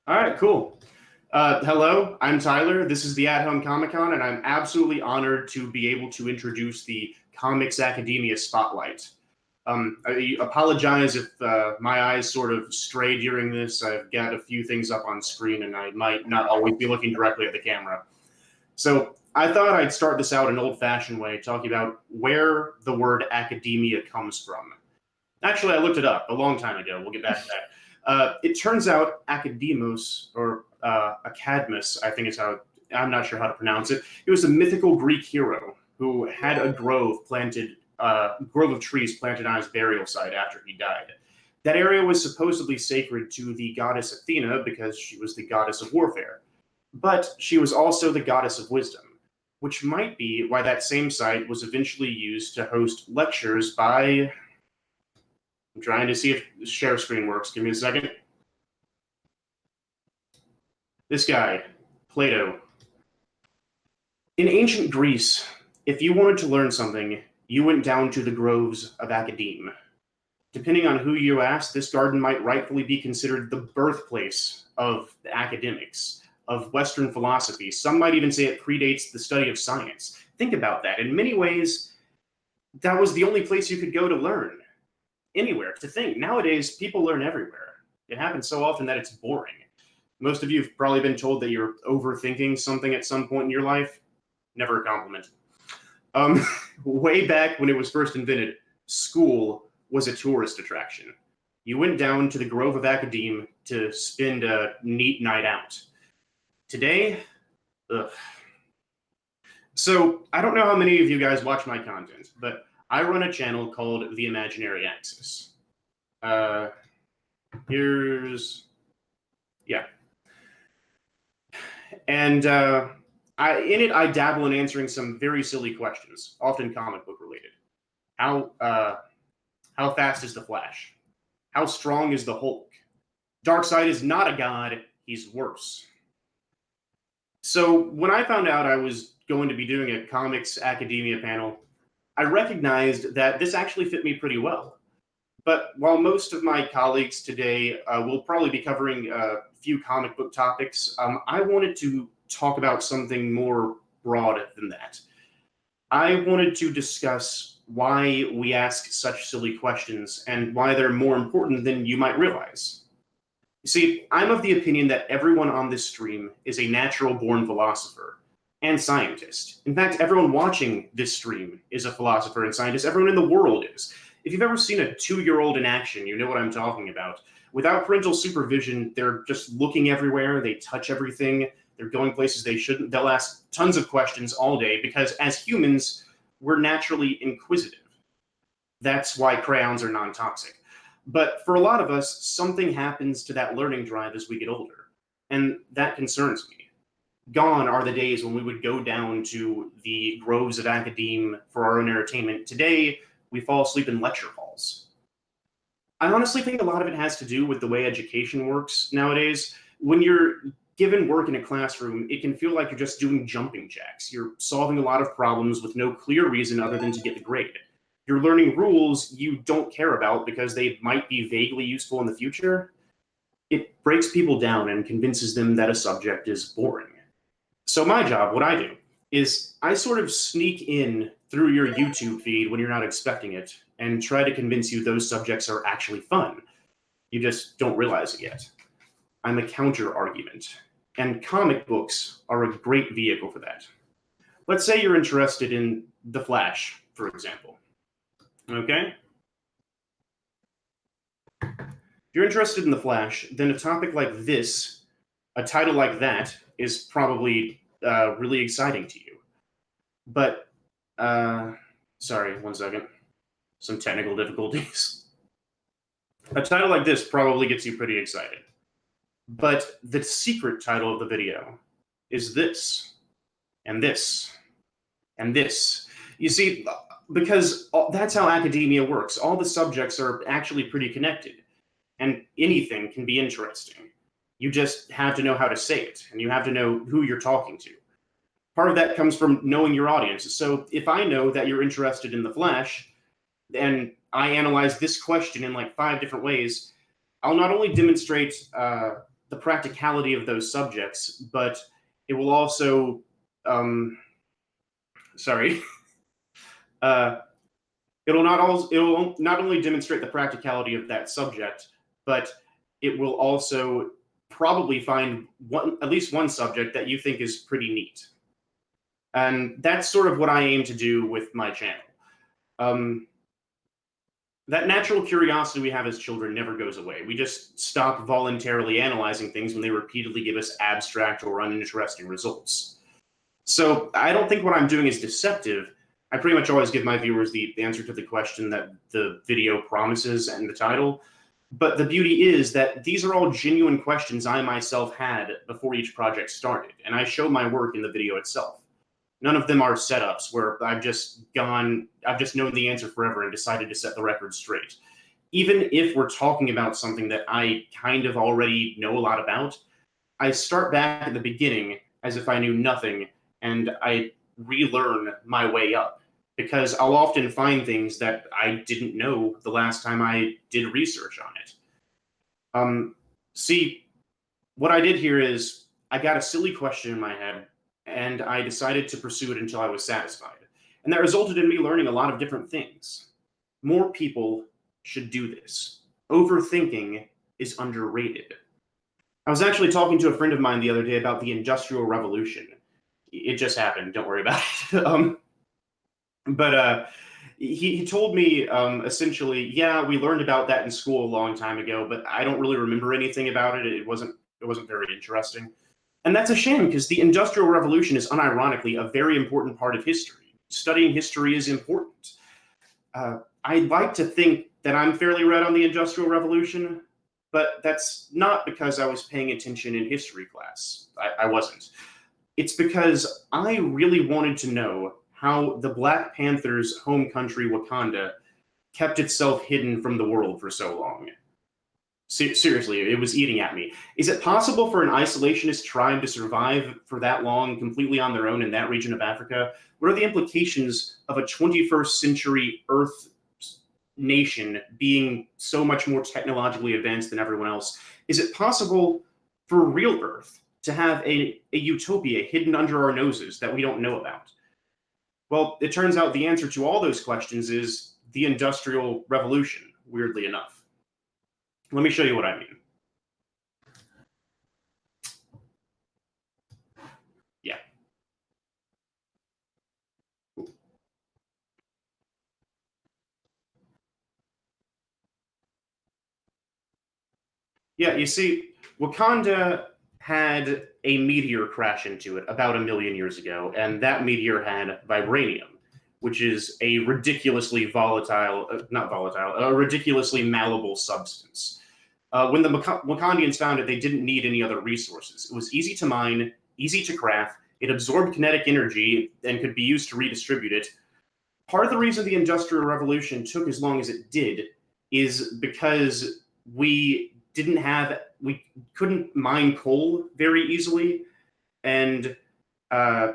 All right, cool. Hello, I'm Tyler. This is the At Home Comic Con, and I'm absolutely honored to be able to introduce the Comics Academia Spotlight. I apologize if my eyes sort of stray during this. I've got a few things up on screen, and I might not always be looking directly at the camera. So I thought I'd start this out an old-fashioned way, talking about where the word academia comes from. Actually, I looked it up a long time ago. We'll get back to that. It turns out academos, or acadmus, I think is how, I'm not sure how to pronounce it. It was a mythical Greek hero who had a grove of trees planted on his burial site after he died. That area was supposedly sacred to the goddess Athena because she was the goddess of warfare. But she was also the goddess of wisdom, which might be why that same site was eventually used to host lectures by... I'm trying to see if the share screen works. Give me a second. This guy, Plato. In ancient Greece, if you wanted to learn something, you went down to the groves of academe. Depending on who you asked, this garden might rightfully be considered the birthplace of the academics, of Western philosophy. Some might even say it predates the study of science. Think about that. In many ways, that was the only place you could go to learn. Anywhere to think. Nowadays, people learn everywhere. It happens so often that it's boring. Most of you have probably been told that you're overthinking something at some point in your life. Never a compliment. Way back when it was first invented, school was a tourist attraction. You went down to the Grove of Academe to spend a neat night out. Today, ugh. So, I don't know how many of you guys watch my content, but I run a channel called The Imaginary Axis. Yeah. And in it, I dabble in answering some very silly questions, often comic book related. How fast is the Flash? How strong is the Hulk? Darkseid is not a god, he's worse. So when I found out I was going to be doing a Comics Academia panel, I recognized that this actually fit me pretty well. But while most of my colleagues today will probably be covering a few comic book topics, I wanted to talk about something more broad than that. I wanted to discuss why we ask such silly questions and why they're more important than you might realize. You see, I'm of the opinion that everyone on this stream is a natural-born philosopher and scientist. In fact, everyone watching this stream is a philosopher and scientist. Everyone in the world is. If you've ever seen a 2-year-old in action, you know what I'm talking about. Without parental supervision, they're just looking everywhere, they touch everything, they're going places they shouldn't, they'll ask tons of questions all day because as humans, we're naturally inquisitive. That's why crayons are non-toxic. But for a lot of us, something happens to that learning drive as we get older, and that concerns me. Gone are the days when we would go down to the groves of academe for our own entertainment. Today, we fall asleep in lecture halls. I honestly think a lot of it has to do with the way education works nowadays. When you're given work in a classroom, it can feel like you're just doing jumping jacks. You're solving a lot of problems with no clear reason other than to get the grade. You're learning rules you don't care about because they might be vaguely useful in the future. It breaks people down and convinces them that a subject is boring. So my job, what I do, is I sort of sneak in through your YouTube feed when you're not expecting it and try to convince you those subjects are actually fun. You just don't realize it yet. I'm a counter-argument, and comic books are a great vehicle for that. Let's say you're interested in The Flash, for example. Okay? If you're interested in The Flash, then a topic like this, a title like that, is probably really exciting to you. But, sorry, one second. Some technical difficulties. A title like this probably gets you pretty excited. But the secret title of the video is this, and this, and this. You see, because that's how academia works. All the subjects are actually pretty connected, and anything can be interesting. You just have to know how to say it, and you have to know who you're talking to. Part of that comes from knowing your audience. So if I know that you're interested in The Flash, and I analyze this question in like 5 different ways, I'll not only demonstrate the practicality of those subjects, but it will also, sorry, it'll not only demonstrate the practicality of that subject, but it will also probably find at least one subject that you think is pretty neat. And that's sort of what I aim to do with my channel. That natural curiosity we have as children never goes away. We just stop voluntarily analyzing things when they repeatedly give us abstract or uninteresting results. So I don't think what I'm doing is deceptive. I pretty much always give my viewers the answer to the question that the video promises and the title. But the beauty is that these are all genuine questions I myself had before each project started, and I show my work in the video itself. None of them are setups where I've just known the answer forever and decided to set the record straight. Even if we're talking about something that I kind of already know a lot about, I start back at the beginning as if I knew nothing, and I relearn my way up, because I'll often find things that I didn't know the last time I did research on it. See, what I did here is I got a silly question in my head, and I decided to pursue it until I was satisfied. And that resulted in me learning a lot of different things. More people should do this. Overthinking is underrated. I was actually talking to a friend of mine the other day about the Industrial Revolution. It just happened, don't worry about it. But he told me essentially, yeah, we learned about that in school a long time ago, but I don't really remember anything about it. It wasn't very interesting. And that's a shame, because the Industrial Revolution is unironically a very important part of history. Studying history is important. I'd like to think that I'm fairly read on the Industrial Revolution, but that's not because I was paying attention in history class. I wasn't. It's because I really wanted to know how the Black Panther's home country, Wakanda, kept itself hidden from the world for so long. Seriously, it was eating at me. Is it possible for an isolationist tribe to survive for that long completely on their own in that region of Africa? What are the implications of a 21st century Earth nation being so much more technologically advanced than everyone else? Is it possible for real Earth to have a utopia hidden under our noses that we don't know about? Well, it turns out the answer to all those questions is the Industrial Revolution, weirdly enough. Let me show you what I mean. Yeah. Yeah, you see, Wakanda had a meteor crash into it about 1 million years ago, and that meteor had vibranium, which is a ridiculously a ridiculously malleable substance. When the Wakandians found it, they didn't need any other resources. It was easy to mine, easy to craft, it absorbed kinetic energy and could be used to redistribute it. Part of the reason the Industrial Revolution took as long as it did is because we couldn't mine coal very easily, and there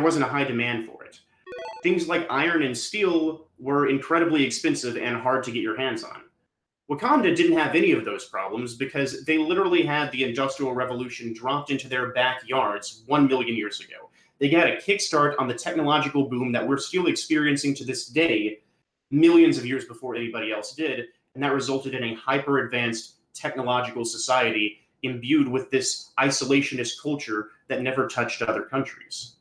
wasn't a high demand for it. Things like iron and steel were incredibly expensive and hard to get your hands on. Wakanda didn't have any of those problems because they literally had the Industrial Revolution dropped into their backyards 1 million years ago. They got a kickstart on the technological boom that we're still experiencing to this day, millions of years before anybody else did, and that resulted in a hyper-advanced technological society imbued with this isolationist culture that never touched other countries.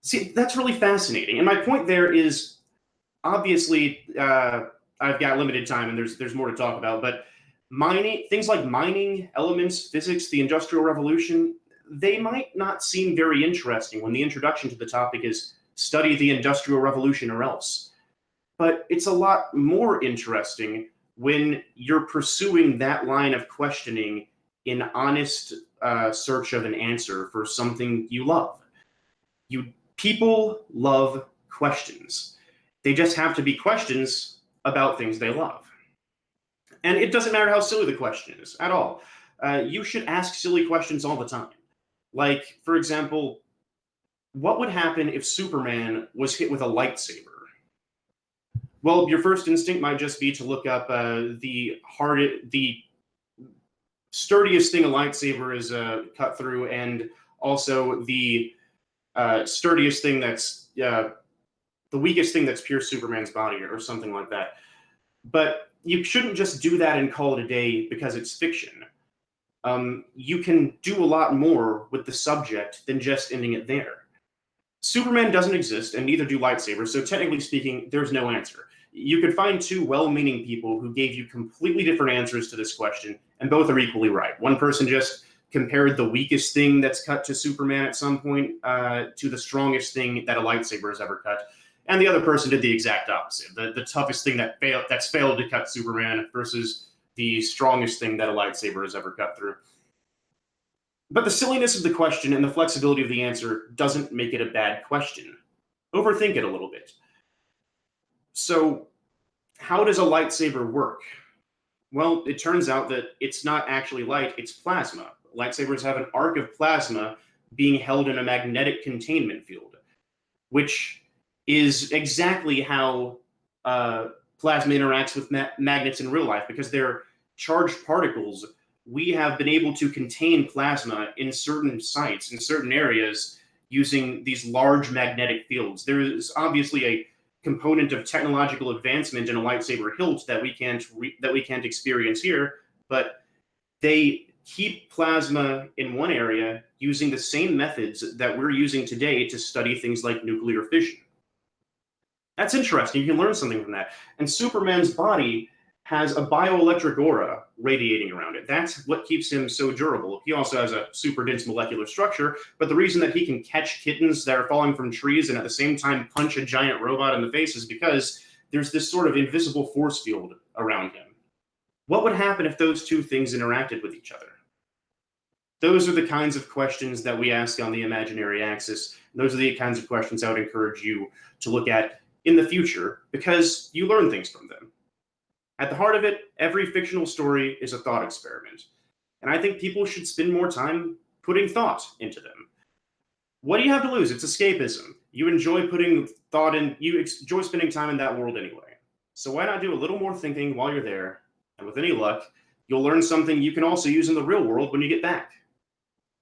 See, that's really fascinating. And my point there is, obviously, I've got limited time and there's more to talk about, but things like mining, elements, physics, the Industrial Revolution, they might not seem very interesting when the introduction to the topic is study the Industrial Revolution or else. But it's a lot more interesting when you're pursuing that line of questioning in honest search of an answer for something you love. People love questions. They just have to be questions about things they love. And it doesn't matter how silly the question is at all. You should ask silly questions all the time. Like, for example, what would happen if Superman was hit with a lightsaber? Well, your first instinct might just be to look up the sturdiest thing a lightsaber is cut through, and also the sturdiest thing that's the weakest thing that's pierced Superman's body, or something like that. But you shouldn't just do that and call it a day because it's fiction. You can do a lot more with the subject than just ending it there. Superman doesn't exist, and neither do lightsabers, so technically speaking, there's no answer. You could find two well-meaning people who gave you completely different answers to this question, and both are equally right. One person just compared the weakest thing that's cut to Superman at some point to the strongest thing that a lightsaber has ever cut, and the other person did the exact opposite. The toughest thing that's failed to cut Superman versus the strongest thing that a lightsaber has ever cut through. But the silliness of the question and the flexibility of the answer doesn't make it a bad question. Overthink it a little bit. So, how does a lightsaber work? Well, it turns out that it's not actually light, it's plasma. Lightsabers have an arc of plasma being held in a magnetic containment field, which is exactly how plasma interacts with magnets in real life, because they're charged particles. We have been able to contain plasma in certain sites, in certain areas, using these large magnetic fields. There is obviously a component of technological advancement in a lightsaber hilt that we can't experience here, but they keep plasma in one area using the same methods that we're using today to study things like nuclear fission. That's interesting. You can learn something from that. And Superman's body has a bioelectric aura radiating around it. That's what keeps him so durable. He also has a super dense molecular structure, but the reason that he can catch kittens that are falling from trees and at the same time punch a giant robot in the face is because there's this sort of invisible force field around him. What would happen if those two things interacted with each other? Those are the kinds of questions that we ask on the imaginary axis. Those are the kinds of questions I would encourage you to look at in the future, because you learn things from them. At the heart of it, every fictional story is a thought experiment. And I think people should spend more time putting thought into them. What do you have to lose? It's escapism. You enjoy putting thought in, you enjoy spending time in that world anyway. So why not do a little more thinking while you're there? And with any luck, you'll learn something you can also use in the real world when you get back.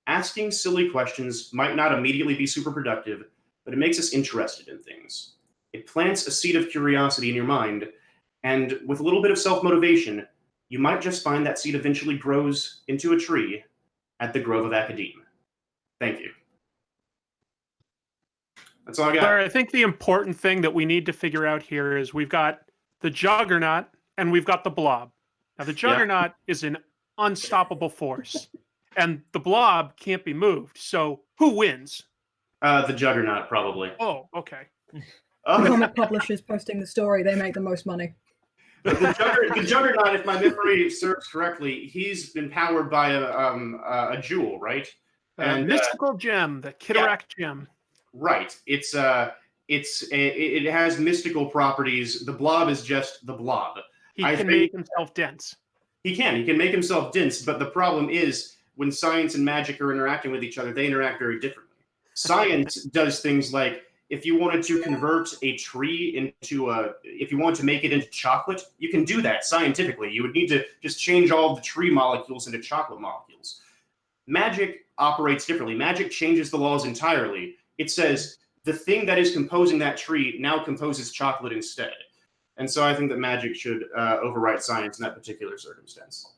Asking silly questions might not immediately be super productive, but it makes us interested in things. It plants a seed of curiosity in your mind, and with a little bit of self-motivation, you might just find that seed eventually grows into a tree at the Grove of Academe. Thank you. That's all I got. Larry, I think the important thing that we need to figure out here is we've got the Juggernaut and we've got the Blob. Now, the Juggernaut is an unstoppable force, and the Blob can't be moved. So who wins? The Juggernaut, probably. Oh, okay. The comic publishers posting the story, they make the most money. The Juggernaut, if my memory serves correctly, he's been powered by a jewel, right? And mystical gem, the Kitaract gem. Right. It has mystical properties. The Blob is just the Blob. He can make himself dense. He can make himself dense, but the problem is when science and magic are interacting with each other, they interact very differently. Science does things like, if you wanted to convert a tree if you want to make it into chocolate, you can do that scientifically. You would need to just change all the tree molecules into chocolate molecules. Magic operates differently. Magic changes the laws entirely. It says the thing that is composing that tree now composes chocolate instead. And so I think that magic should override science in that particular circumstance.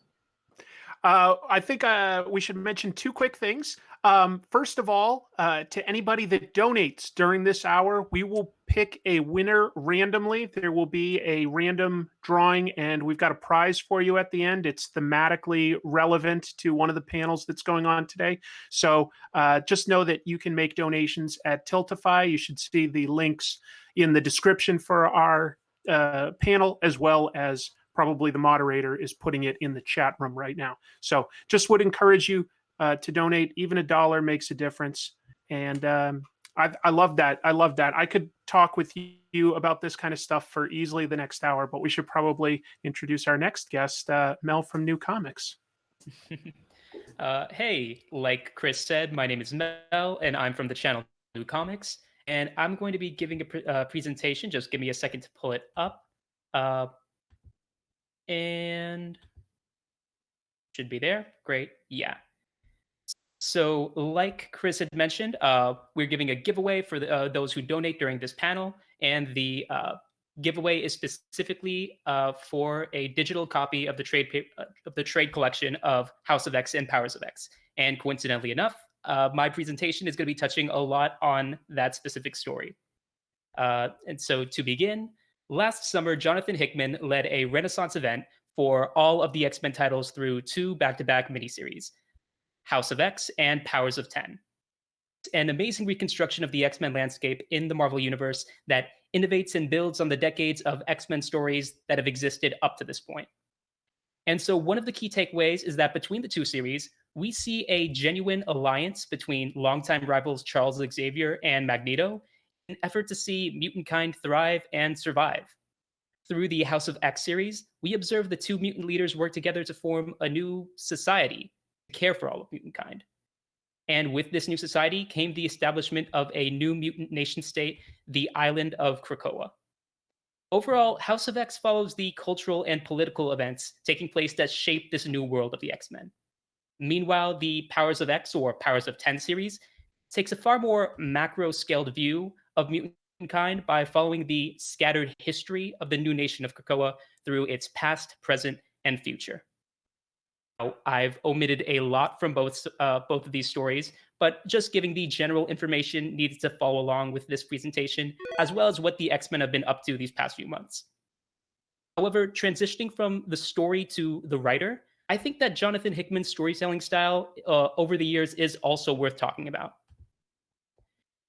I think we should mention two quick things. First of all, to anybody that donates during this hour, we will pick a winner randomly. There will be a random drawing, and we've got a prize for you at the end. It's thematically relevant to one of the panels that's going on today. So just know that you can make donations at Tiltify. You should see the links in the description for our panel, as well as probably the moderator is putting it in the chat room right now. So just would encourage you to donate. Even $1 makes a difference. And I love that. I love that. I could talk with you about this kind of stuff for easily the next hour, but we should probably introduce our next guest, Mel from New Comics. Hey, like Chris said, my name is Mel, and I'm from the channel New Comics. And I'm going to be giving a presentation. Just give me a second to pull it up. And Should be there. Great. Yeah. So, like Chris had mentioned, we're giving a giveaway for those who donate during this panel, and the giveaway is specifically for a digital copy of the trade collection of House of X and Powers of X. And coincidentally enough, my presentation is going to be touching a lot on that specific story. And so, to begin, last summer, Jonathan Hickman led a Renaissance event for all of the X-Men titles through 2 back-to-back miniseries, House of X and Powers of 10. An amazing reconstruction of the X-Men landscape in the Marvel Universe that innovates and builds on the decades of X-Men stories that have existed up to this point. And so one of the key takeaways is that between the 2 series, we see a genuine alliance between longtime rivals Charles Xavier and Magneto in an effort to see mutant kind thrive and survive. Through the House of X series, we observe the 2 mutant leaders work together to form a new society, care for all of mutant kind. And with this new society came the establishment of a new mutant nation state, the island of Krakoa. Overall, House of X follows the cultural and political events taking place that shape this new world of the X-Men. Meanwhile, the Powers of X, or Powers of 10 series, takes a far more macro-scaled view of mutant kind by following the scattered history of the new nation of Krakoa through its past, present, and future. I've omitted a lot from both of these stories, but just giving the general information needed to follow along with this presentation, as well as what the X-Men have been up to these past few months. However, transitioning from the story to the writer, I think that Jonathan Hickman's storytelling style over the years is also worth talking about.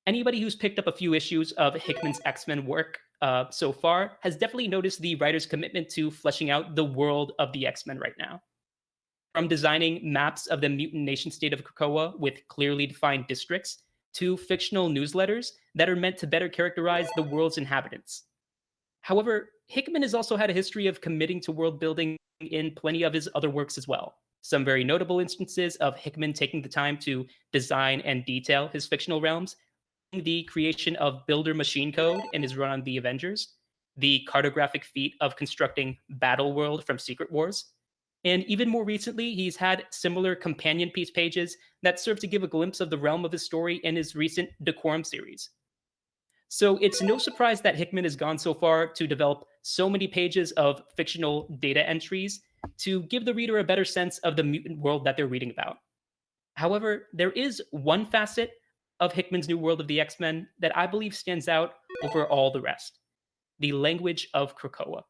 Anybody who's picked up a few issues of Hickman's X-Men work so far has definitely noticed the writer's commitment to fleshing out the world of the X-Men right now. From designing maps of the mutant nation state of Krakoa with clearly defined districts, to fictional newsletters that are meant to better characterize the world's inhabitants. However, Hickman has also had a history of committing to world building in plenty of his other works as well. Some very notable instances of Hickman taking the time to design and detail his fictional realms, the creation of Builder Machine Code in his run on the Avengers, the cartographic feat of constructing Battle World from Secret Wars, and even more recently, he's had similar companion piece pages that serve to give a glimpse of the realm of his story in his recent Decorum series. So it's no surprise that Hickman has gone so far to develop so many pages of fictional data entries to give the reader a better sense of the mutant world that they're reading about. However, there is one facet of Hickman's new world of the X-Men that I believe stands out over all the rest: the language of Krakoa.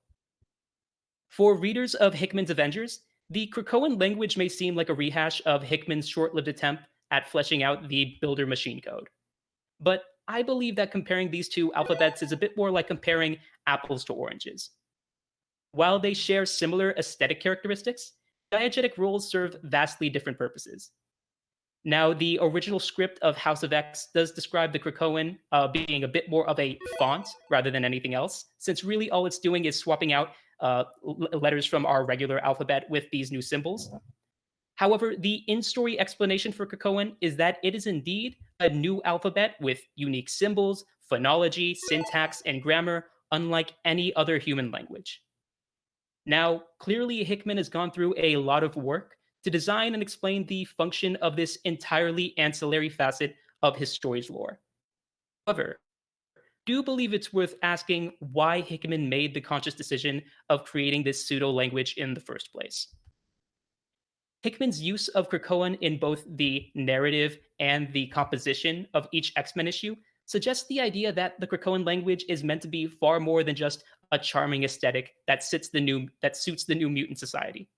For readers of Hickman's Avengers, the Krakoan language may seem like a rehash of Hickman's short-lived attempt at fleshing out the Builder Machine Code. But I believe that comparing these 2 alphabets is a bit more like comparing apples to oranges. While they share similar aesthetic characteristics, diegetic rules serve vastly different purposes. Now, the original script of House of X does describe the Krakoan being a bit more of a font rather than anything else, since really all it's doing is swapping out letters from our regular alphabet with these new symbols. However, the in-story explanation for Krakoan is that it is indeed a new alphabet with unique symbols, phonology, syntax, and grammar, unlike any other human language. Now, clearly Hickman has gone through a lot of work to design and explain the function of this entirely ancillary facet of his story's lore. However, do believe it's worth asking why Hickman made the conscious decision of creating this pseudo-language in the first place. Hickman's use of Krakoan in both the narrative and the composition of each X-Men issue suggests the idea that the Krakoan language is meant to be far more than just a charming aesthetic that suits the new mutant society.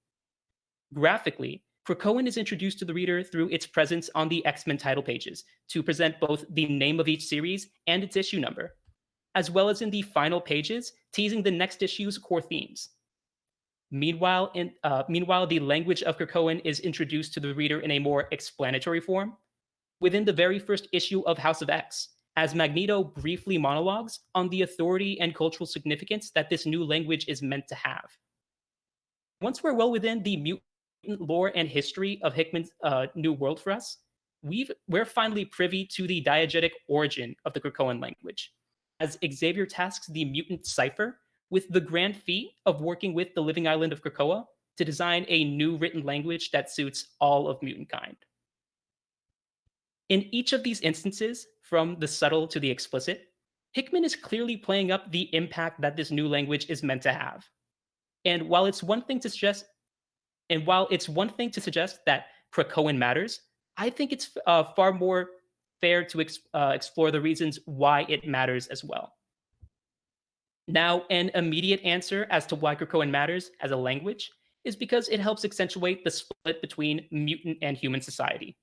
Graphically, Krakoan is introduced to the reader through its presence on the X-Men title pages to present both the name of each series and its issue number, as well as in the final pages teasing the next issue's core themes. Meanwhile, the language of Krakoan is introduced to the reader in a more explanatory form within the very first issue of House of X, as Magneto briefly monologues on the authority and cultural significance that this new language is meant to have. Once we're well within the mutant lore and history of Hickman's new world for us, we're finally privy to the diegetic origin of the Krakoan language, as Xavier tasks the mutant Cypher with the grand feat of working with the living island of Krakoa to design a new written language that suits all of mutant kind. In each of these instances, from the subtle to the explicit, Hickman is clearly playing up the impact that this new language is meant to have. And while it's one thing to suggest that Krakoan matters, I think it's far more fair to explore the reasons why it matters as well. Now, an immediate answer as to why Krakoan matters as a language is because it helps accentuate the split between mutant and human society.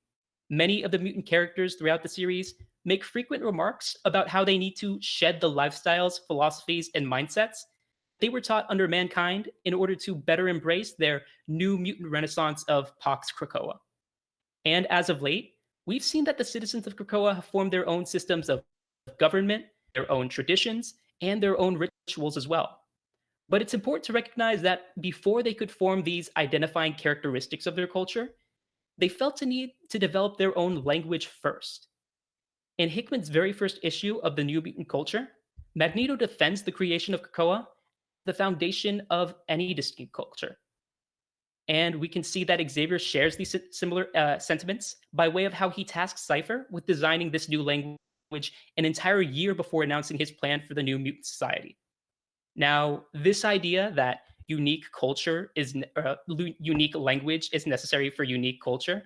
Many of the mutant characters throughout the series make frequent remarks about how they need to shed the lifestyles, philosophies, and mindsets they were taught under mankind in order to better embrace their new mutant renaissance of Pax Krakoa. And as of late, we've seen that the citizens of Krakoa have formed their own systems of government, their own traditions, and their own rituals as well. But it's important to recognize that before they could form these identifying characteristics of their culture, they felt a need to develop their own language first. In Hickman's very first issue of the New Mutant Culture, Magneto defends the creation of Krakoa, the foundation of any distinct culture. And we can see that Xavier shares these similar sentiments by way of how he tasks Cypher with designing this new language an entire year before announcing his plan for the New Mutant Society. Now, this idea that unique language is necessary for unique culture,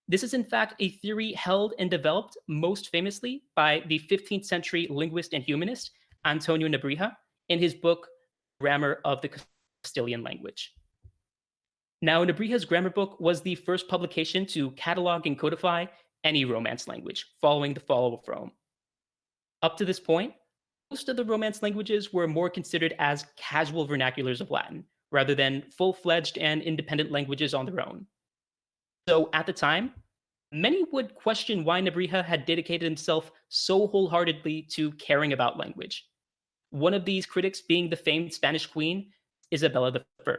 this is in fact a theory held and developed most famously by the 15th century linguist and humanist Antonio Nebrija in his book Grammar of the Castilian Language. Now, Nebrija's grammar book was the first publication to catalog and codify any Romance language following the fall of Rome. Up to this point, most of the Romance languages were more considered as casual vernaculars of Latin, rather than full-fledged and independent languages on their own. So at the time, many would question why Nebrija had dedicated himself so wholeheartedly to caring about language. One of these critics being the famed Spanish queen, Isabella I.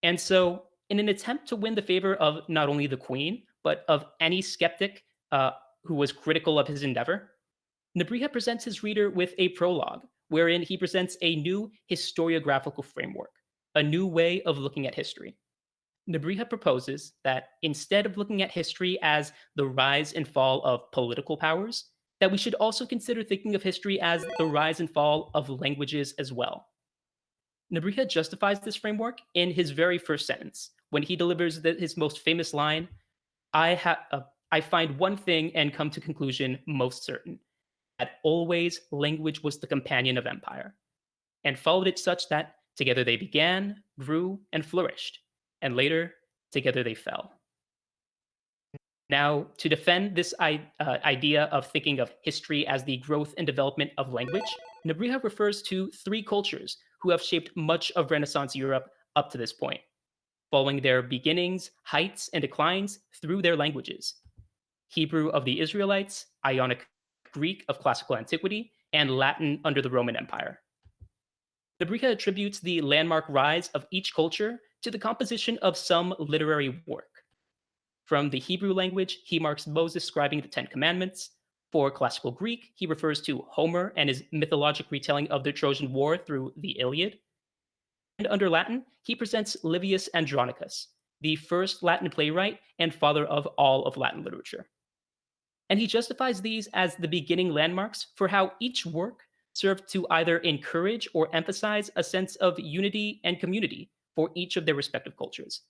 And so, in an attempt to win the favor of not only the queen, but of any skeptic who was critical of his endeavor, Nebrija presents his reader with a prologue, wherein he presents a new historiographical framework, a new way of looking at history. Nebrija proposes that instead of looking at history as the rise and fall of political powers, that we should also consider thinking of history as the rise and fall of languages as well. Nebrija justifies this framework in his very first sentence, when he delivers his most famous line, I find one thing and come to conclusion most certain, that always language was the companion of empire, and followed it such that together they began, grew, and flourished, and later together they fell. Now, to defend this idea of thinking of history as the growth and development of language, Nebrija refers to three cultures who have shaped much of Renaissance Europe up to this point, following their beginnings, heights, and declines through their languages: Hebrew of the Israelites, Ionic Greek of classical antiquity, and Latin under the Roman Empire. Nebrija attributes the landmark rise of each culture to the composition of some literary work. From the Hebrew language, he marks Moses scribing the Ten Commandments. For classical Greek, he refers to Homer and his mythologic retelling of the Trojan War through the Iliad. And under Latin, he presents Livius Andronicus, the first Latin playwright and father of all of Latin literature. And he justifies these as the beginning landmarks for how each work served to either encourage or emphasize a sense of unity and community for each of their respective cultures.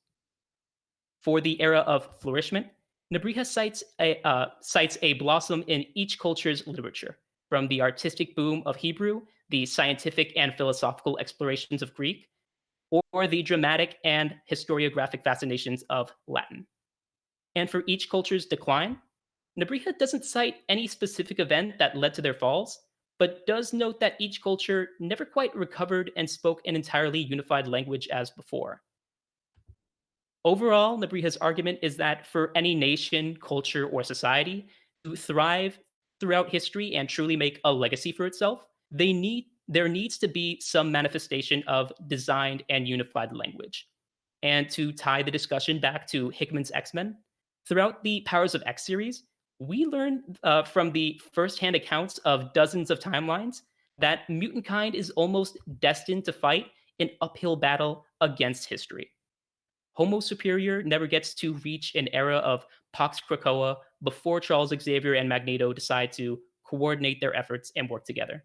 For the era of flourishment, Nebrija cites a blossom in each culture's literature, from the artistic boom of Hebrew, the scientific and philosophical explorations of Greek, or the dramatic and historiographic fascinations of Latin. And for each culture's decline, Nebrija doesn't cite any specific event that led to their falls, but does note that each culture never quite recovered and spoke an entirely unified language as before. Overall, Nebrija's argument is that for any nation, culture, or society to thrive throughout history and truly make a legacy for itself, there needs to be some manifestation of designed and unified language. And to tie the discussion back to Hickman's X-Men, throughout the Powers of X series, we learn from the first-hand accounts of dozens of timelines that mutant kind is almost destined to fight an uphill battle against history. Homo Superior never gets to reach an era of Pax Krakoa before Charles Xavier and Magneto decide to coordinate their efforts and work together.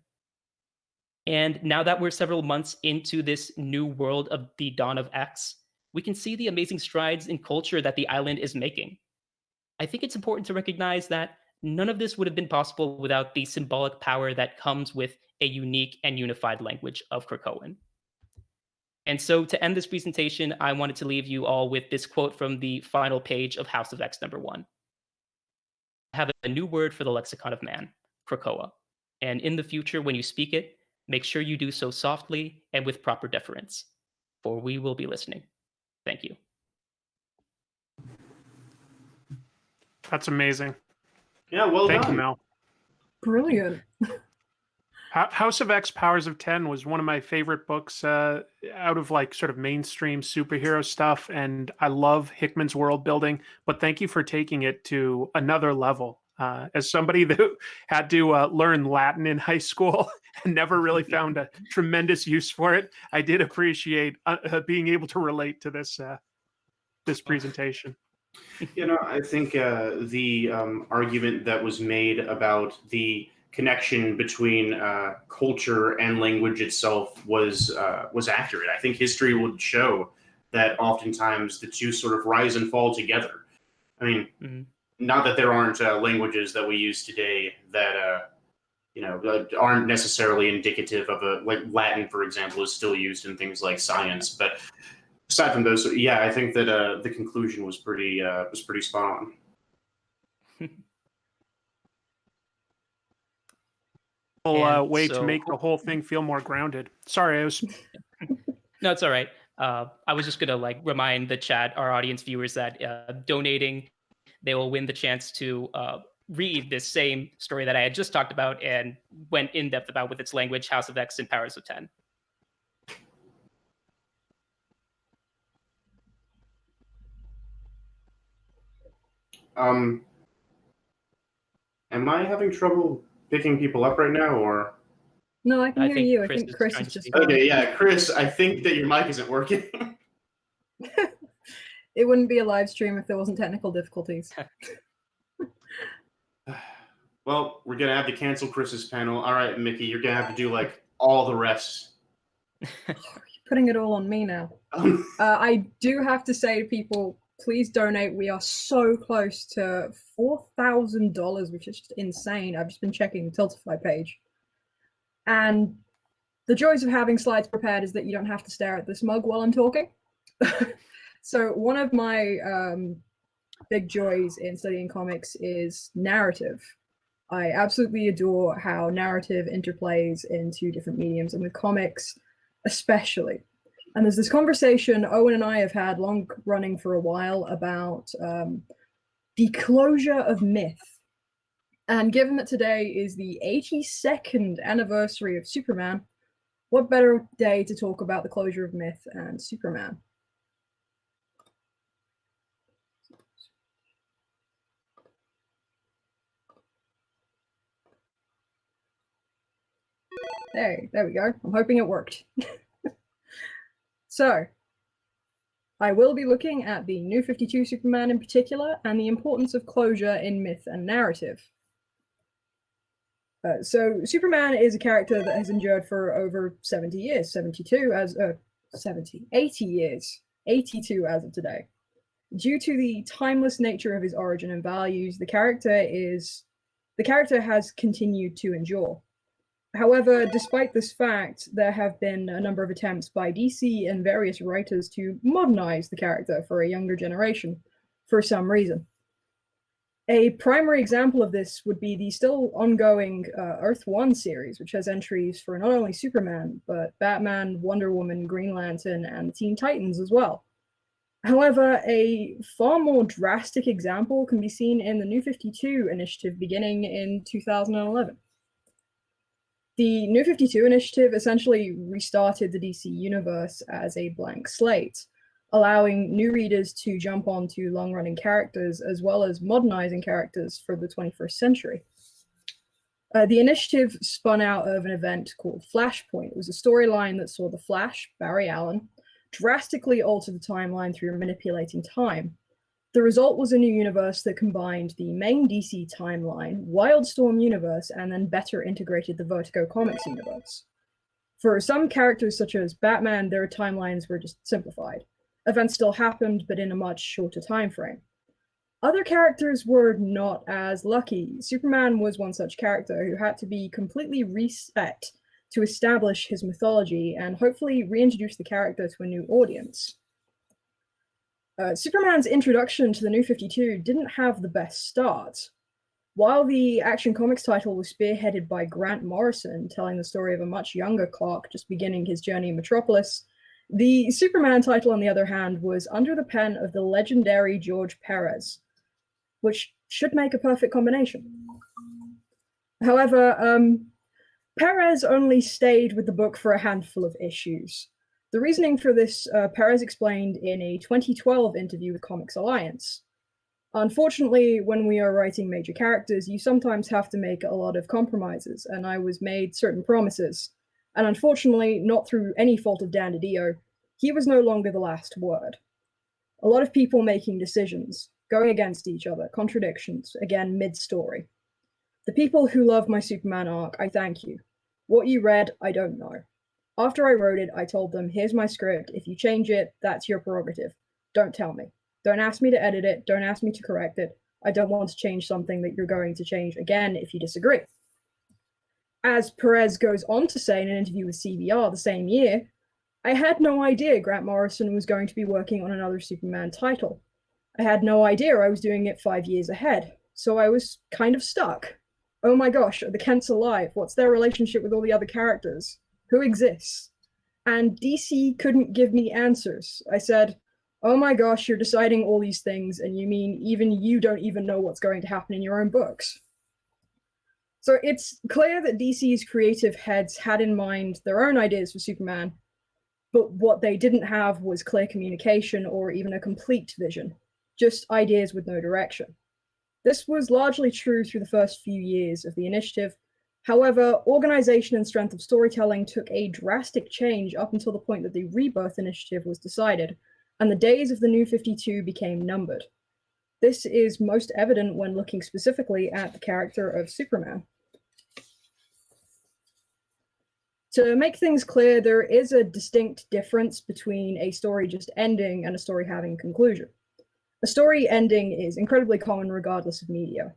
And now that we're several months into this new world of the Dawn of X, we can see the amazing strides in culture that the island is making. I think it's important to recognize that none of this would have been possible without the symbolic power that comes with a unique and unified language of Krakoan. And so to end this presentation, I wanted to leave you all with this quote from the final page of House of X #1. I have a new word for the lexicon of man, Krakoa. And in the future, when you speak it, make sure you do so softly and with proper deference, for we will be listening. Thank you. That's amazing. Yeah, well Thank done. you, Mel. Brilliant. House of X Powers of 10 was one of my favorite books out of like sort of mainstream superhero stuff. And I love Hickman's world building, but thank you for taking it to another level. As somebody that had to learn Latin in high school and never really found a tremendous use for it, I did appreciate being able to relate to this presentation. You know, I think the argument that was made about the connection between culture and language itself was accurate. I think history would show that oftentimes the two sort of rise and fall together. I mean, not that there aren't languages that we use today that aren't necessarily indicative of like Latin, for example, is still used in things like science. But aside from those, yeah, I think that the conclusion was pretty spot on. Way to so- make the whole thing feel more grounded. Sorry, I was. No, it's all right. I was just gonna remind the chat, our audience viewers, that donating, they will win the chance to read this same story that I had just talked about and went in depth about with its language, House of X and Powers of 10. Am I having trouble picking people up right now, or? No, I can I hear think you. I Chris think is Chris trying is to just speak. Okay, yeah, Chris, I think that your mic isn't working. It wouldn't be a live stream if there wasn't technical difficulties. Well, we're gonna have to cancel Chris's panel. All right, Mickey, you're gonna have to do like all the rest. You're putting it all on me now. I do have to say to people, please donate. We are so close to $4,000, which is just insane. I've just been checking the Tiltify page. And the joys of having slides prepared is that you don't have to stare at this mug while I'm talking. So one of my big joys in studying comics is narrative. I absolutely adore how narrative interplays into different mediums, and with comics especially. And there's this conversation Owen and I have had long running for a while about the closure of myth. And given that today is the 82nd anniversary of Superman, what better day to talk about the closure of myth and Superman? There we go. I'm hoping it worked. So, I will be looking at the New 52 Superman in particular and the importance of closure in myth and narrative. So, Superman is a character that has endured for over 70 years, 80 years, 82 as of today. Due to the timeless nature of his origin and values, the character has continued to endure. However, despite this fact, there have been a number of attempts by DC and various writers to modernize the character for a younger generation for some reason. A primary example of this would be the still ongoing Earth 1 series, which has entries for not only Superman, but Batman, Wonder Woman, Green Lantern, and Teen Titans as well. However, a far more drastic example can be seen in the New 52 initiative beginning in 2011. The New 52 initiative essentially restarted the DC universe as a blank slate, allowing new readers to jump onto long-running characters as well as modernizing characters for the 21st century. The initiative spun out of an event called Flashpoint. It was a storyline that saw the Flash, Barry Allen, drastically alter the timeline through manipulating time. The result was a new universe that combined the main DC timeline, Wildstorm universe, and then better integrated the Vertigo Comics universe. For some characters, such as Batman, their timelines were just simplified. Events still happened, but in a much shorter time frame. Other characters were not as lucky. Superman was one such character who had to be completely reset to establish his mythology and hopefully reintroduce the character to a new audience. Superman's introduction to the New 52 didn't have the best start. While the Action Comics title was spearheaded by Grant Morrison, telling the story of a much younger Clark just beginning his journey in Metropolis, the Superman title, on the other hand, was under the pen of the legendary George Perez, which should make a perfect combination. However, Perez only stayed with the book for a handful of issues. The reasoning for this, Perez explained in a 2012 interview with Comics Alliance. Unfortunately, when we are writing major characters, you sometimes have to make a lot of compromises, and I was made certain promises. And unfortunately, not through any fault of Dan DiDio, he was no longer the last word. A lot of people making decisions, going against each other, contradictions, again, mid-story. The people who love my Superman arc, I thank you. What you read, I don't know. After I wrote it, I told them, here's my script. If you change it, that's your prerogative. Don't tell me. Don't ask me to edit it. Don't ask me to correct it. I don't want to change something that you're going to change again if you disagree. As Perez goes on to say in an interview with CBR the same year, I had no idea Grant Morrison was going to be working on another Superman title. I had no idea I was doing it 5 years ahead, so I was kind of stuck. Oh my gosh, are the Kents alive? What's their relationship with all the other characters? Who exists? And DC couldn't give me answers. I said, oh my gosh, you're deciding all these things, and you mean even you don't even know what's going to happen in your own books. So it's clear that DC's creative heads had in mind their own ideas for Superman, but what they didn't have was clear communication or even a complete vision, just ideas with no direction. This was largely true through the first few years of the initiative. However, organization and strength of storytelling took a drastic change up until the point that the Rebirth Initiative was decided, and the days of the New 52 became numbered. This is most evident when looking specifically at the character of Superman. To make things clear, there is a distinct difference between a story just ending and a story having a conclusion. A story ending is incredibly common regardless of media.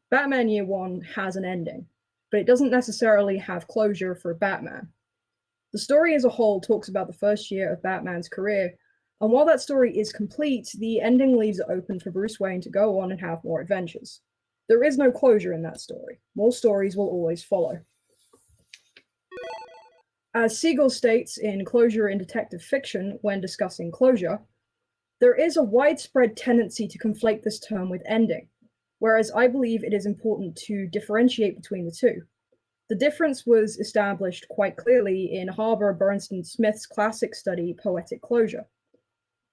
Batman Year One has an ending, but it doesn't necessarily have closure for Batman. The story as a whole talks about the first year of Batman's career, and while that story is complete, the ending leaves it open for Bruce Wayne to go on and have more adventures. There is no closure in that story. More stories will always follow. As Siegel states in Closure in Detective Fiction when discussing closure, there is a widespread tendency to conflate this term with ending, whereas I believe it is important to differentiate between the two. The difference was established quite clearly in Harbour Bernstein Smith's classic study, Poetic Closure,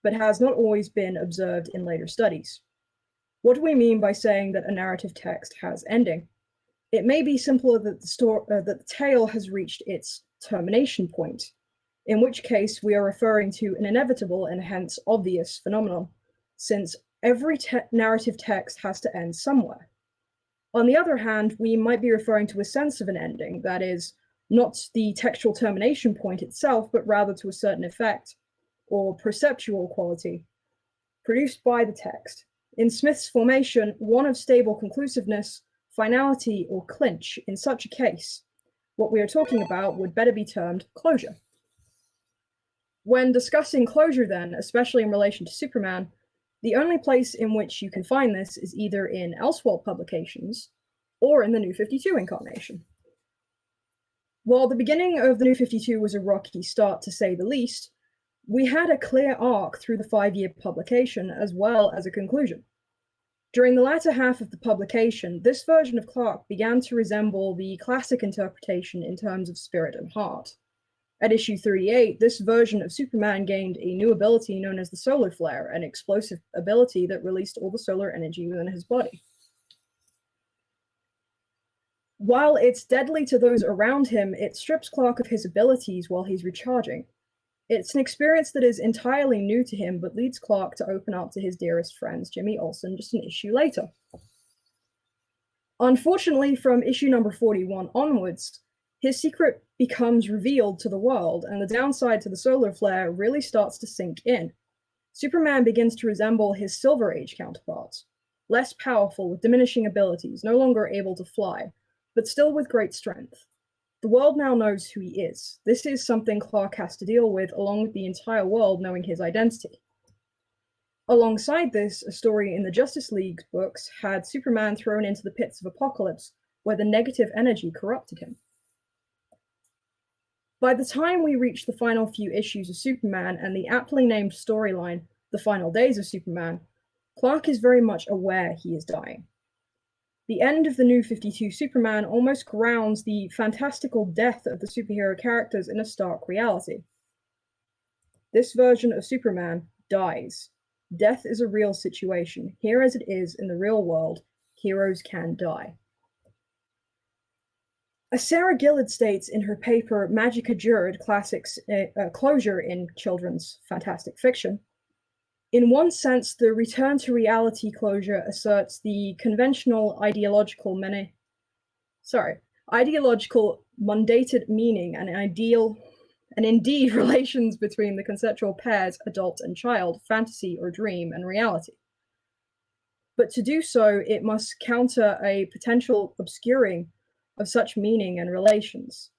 but has not always been observed in later studies. What do we mean by saying that a narrative text has ending? It may be simpler that the tale has reached its termination point, in which case we are referring to an inevitable and hence obvious phenomenon, since every narrative text has to end somewhere. On the other hand, we might be referring to a sense of an ending, that is, not the textual termination point itself, but rather to a certain effect, or perceptual quality, produced by the text. In Smith's formation, one of stable conclusiveness, finality, or clinch. In such a case, what we are talking about would better be termed closure. When discussing closure then, especially in relation to Superman, the only place in which you can find this is either in Elseworld publications or in the New 52 incarnation. While the beginning of the New 52 was a rocky start to say the least, we had a clear arc through the 5-year publication as well as a conclusion. During the latter half of the publication, this version of Clark began to resemble the classic interpretation in terms of spirit and heart. At issue 38, this version of Superman gained a new ability known as the solar flare, an explosive ability that released all the solar energy within his body. While it's deadly to those around him, it strips Clark of his abilities while he's recharging. It's an experience that is entirely new to him, but leads Clark to open up to his dearest friends, Jimmy Olsen, just an issue later. Unfortunately, from issue number 41 onwards, his secret becomes revealed to the world, and the downside to the solar flare really starts to sink in. Superman begins to resemble his Silver Age counterparts, less powerful with diminishing abilities, no longer able to fly, but still with great strength. The world now knows who he is. This is something Clark has to deal with, along with the entire world knowing his identity. Alongside this, a story in the Justice League books had Superman thrown into the pits of Apocalypse, where the negative energy corrupted him. By the time we reach the final few issues of Superman and the aptly named storyline, The Final Days of Superman, Clark is very much aware he is dying. The end of the New 52 Superman almost grounds the fantastical death of the superhero characters in a stark reality. This version of Superman dies. Death is a real situation. Here as it is in the real world, heroes can die. As Sarah Gillard states in her paper Magica Jurid, Classics Closure in Children's Fantastic Fiction, in one sense, the return to reality closure asserts the conventional ideological mandated meaning and indeed relations between the conceptual pairs adult and child, fantasy or dream, and reality. But to do so, it must counter a potential obscuring of such meaning and relations.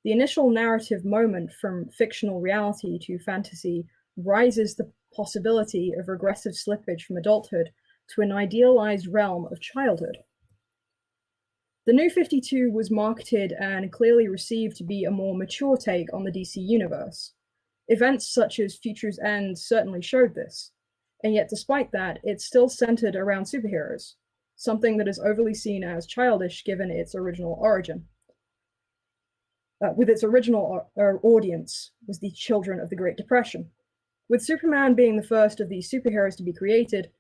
The initial narrative moment from fictional reality to fantasy rises the possibility of regressive slippage from adulthood to an idealized realm of childhood. The New 52 was marketed and clearly received to be a more mature take on the DC universe. Events such as Future's End certainly showed this, and yet despite that, it's still centered around superheroes, something that is overly seen as childish given its original origin. With its original audience was the children of the Great Depression. With Superman being the first of these superheroes to be created,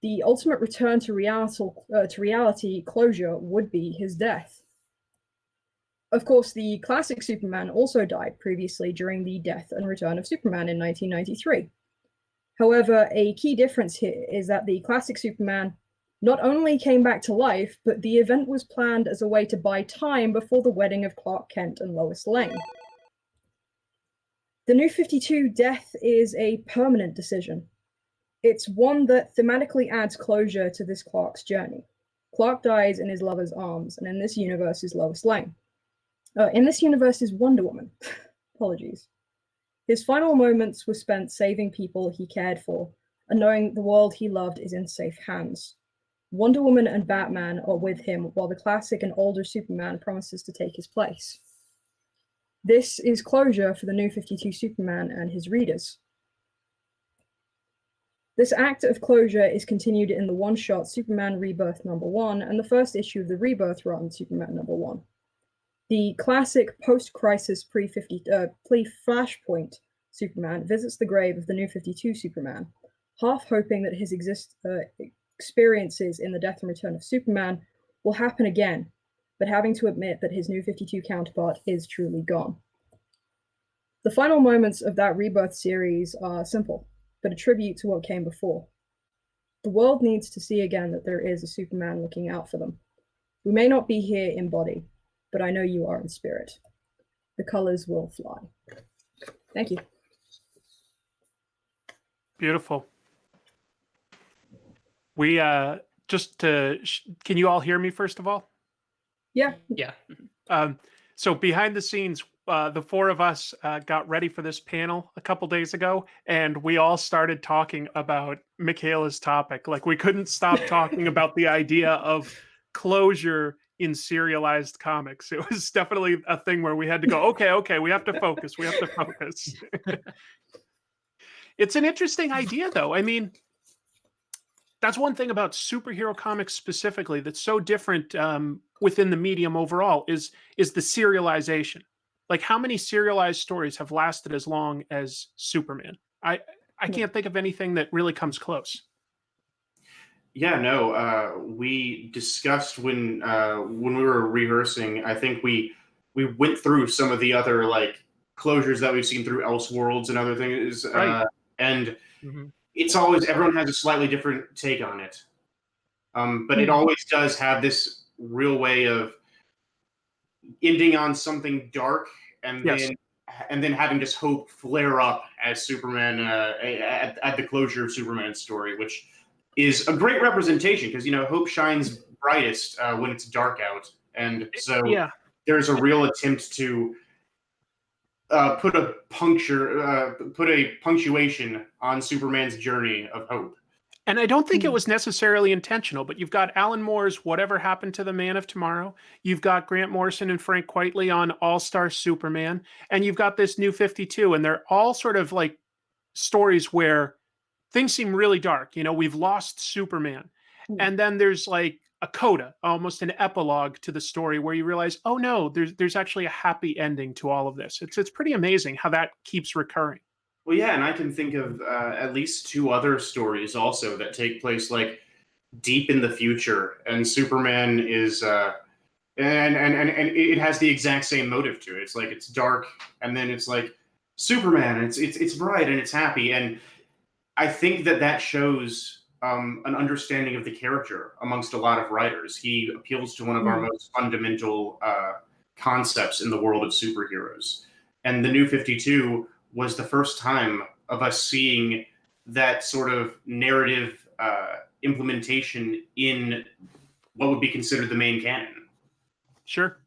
the ultimate return to reality closure would be his death. Of course, the classic Superman also died previously during the death and return of Superman in 1993. However, a key difference here is that the classic Superman not only came back to life, but the event was planned as a way to buy time before the wedding of Clark Kent and Lois Lane. The New 52 death is a permanent decision. It's one that thematically adds closure to this Clark's journey. Clark dies in his lover's arms, and in this universe is Lois Lane. In this universe is Wonder Woman. Apologies. His final moments were spent saving people he cared for, and knowing the world he loved is in safe hands. Wonder Woman and Batman are with him, while the classic and older Superman promises to take his place. This is closure for the New 52 Superman and his readers. This act of closure is continued in the one-shot Superman Rebirth #1 and the first issue of the Rebirth run, Superman #1. The classic post-crisis pre-Flashpoint Superman visits the grave of the New 52 Superman, half hoping that his experiences in the death and return of Superman will happen again, but having to admit that his New 52 counterpart is truly gone. The final moments of that Rebirth series are simple, but a tribute to what came before. The world needs to see again that there is a Superman looking out for them. We may not be here in body, but I know you are in spirit. The colors will fly. Thank you. Beautiful. We can you all hear me first of all? Yeah. Yeah. So behind the scenes, the four of us got ready for this panel a couple days ago, and we all started talking about Michaela's topic. Like, we couldn't stop talking about the idea of closure in serialized comics. It was definitely a thing where we had to go, okay, we have to focus. It's an interesting idea, though. I mean, that's one thing about superhero comics specifically that's so different within the medium overall is the serialization. Like, how many serialized stories have lasted as long as Superman? I can't think of anything that really comes close. Yeah, no. We discussed when we were rehearsing. I think we went through some of the other like closures that we've seen through Elseworlds and other things. Right. And it's always, everyone has a slightly different take on it. But it always does have this real way of ending on something dark and then having just hope flare up as Superman at the closure of Superman's story, which is a great representation because hope shines brightest when it's dark out, and so there's a real attempt to put a punctuation on Superman's journey of hope. And I don't think it was necessarily intentional, but you've got Alan Moore's Whatever Happened to the Man of Tomorrow. You've got Grant Morrison and Frank Quitely on All-Star Superman. And you've got this New 52. And they're all sort of like stories where things seem really dark. We've lost Superman. And then there's like a coda, almost an epilogue to the story where you realize, oh no, there's actually a happy ending to all of this. It's pretty amazing how that keeps recurring. Well, yeah, and I can think of at least 2 other stories also that take place like deep in the future, and Superman is and it has the exact same motive to it. It's like it's dark, and then it's like Superman. It's bright and it's happy, and I think that shows an understanding of the character amongst a lot of writers. He appeals to one of our most fundamental concepts in the world of superheroes, and the New 52 was the first time of us seeing that sort of narrative implementation in what would be considered the main canon. Sure.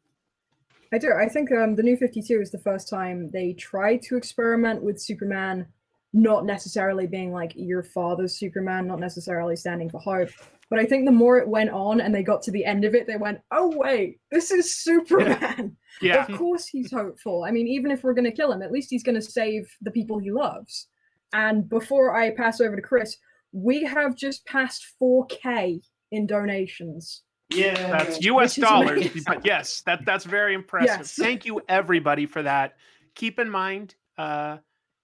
I do. I think the New 52 is the first time they tried to experiment with Superman not necessarily being like your father's Superman, not necessarily standing for hope. But I think the more it went on and they got to the end of it, they went, oh, wait, this is Superman. Yeah. Of course he's hopeful. I mean, even if we're going to kill him, at least he's going to save the people he loves. And before I pass over to Chris, we have just passed 4K in donations. Yeah. That's US dollars. But yes, that's very impressive. Yes. Thank you, everybody, for that. Keep in mind,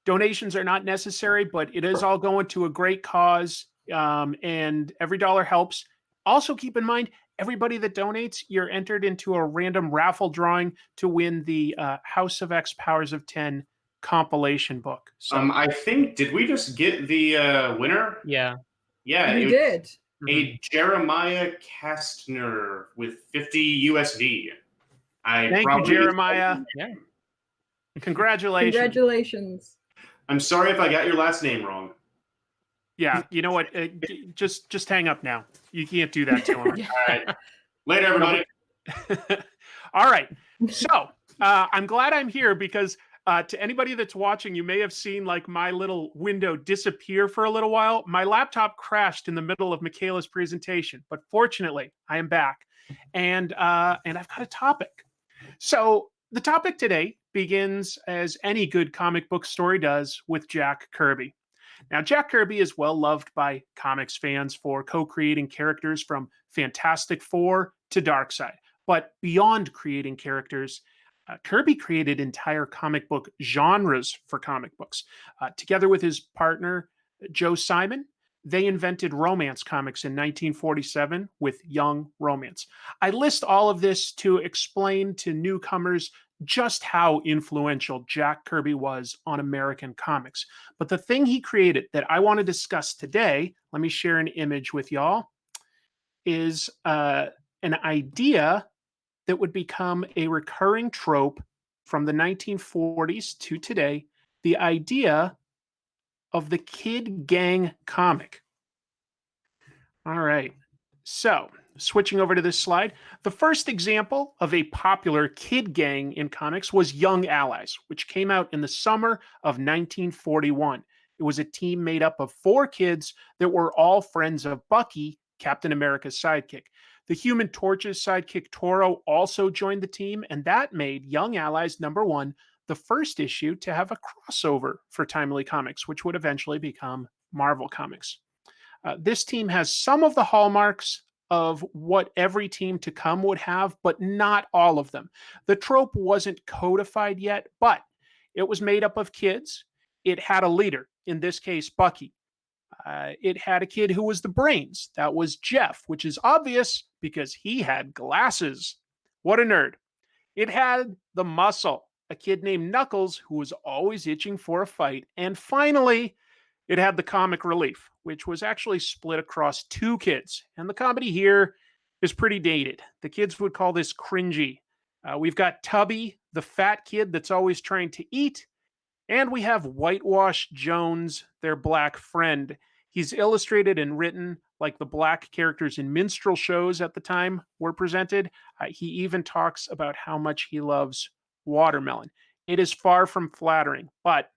donations are not necessary, but it is all going to a great cause. And every dollar helps. Also, keep in mind, everybody that donates, you're entered into a random raffle drawing to win the House of X Powers of 10 compilation book. So, I think, did we just get the winner? Yeah. Yeah, We did. A Jeremiah Kastner with 50 USD. Thank you, Jeremiah. Yeah. Congratulations. Congratulations. I'm sorry if I got your last name wrong. Yeah, you know what? Just hang up now. You can't do that to him. All right. Later, everybody. All right. So I'm glad I'm here because to anybody that's watching, you may have seen like my little window disappear for a little while. My laptop crashed in the middle of Michaela's presentation, but fortunately, I am back, and I've got a topic. So the topic today begins, as any good comic book story does, with Jack Kirby. Now, Jack Kirby is well loved by comics fans for co-creating characters from Fantastic Four to Darkseid. But beyond creating characters, Kirby created entire comic book genres for comic books. Together with his partner, Joe Simon, they invented romance comics in 1947 with Young Romance. I list all of this to explain to newcomers just how influential Jack Kirby was on American comics. But the thing he created that I want to discuss today, let me share an image with y'all, is an idea that would become a recurring trope from the 1940s to today, the idea of the kid gang comic. All right, so switching over to this slide, the first example of a popular kid gang in comics was Young Allies, which came out in the summer of 1941. It was a team made up of 4 kids that were all friends of Bucky, Captain America's sidekick. The Human Torch's sidekick Toro also joined the team, and that made Young Allies #1 the first issue to have a crossover for Timely Comics, which would eventually become Marvel Comics. This team has some of the hallmarks of what every team to come would have, but not all of them. The trope wasn't codified yet, but it was made up of kids. It had a leader, in this case, Bucky. It had a kid who was the brains. That was Jeff, which is obvious because he had glasses. What a nerd. It had the muscle. a kid named Knuckles who was always itching for a fight. And finally, it had the comic relief, which was actually split across two kids. And the comedy here is pretty dated. The kids would call this cringy. We've got Tubby, the fat kid that's always trying to eat. And we have Whitewash Jones, their black friend. He's illustrated and written like the black characters in minstrel shows at the time were presented. He even talks about how much he loves watermelon. It is far from flattering, but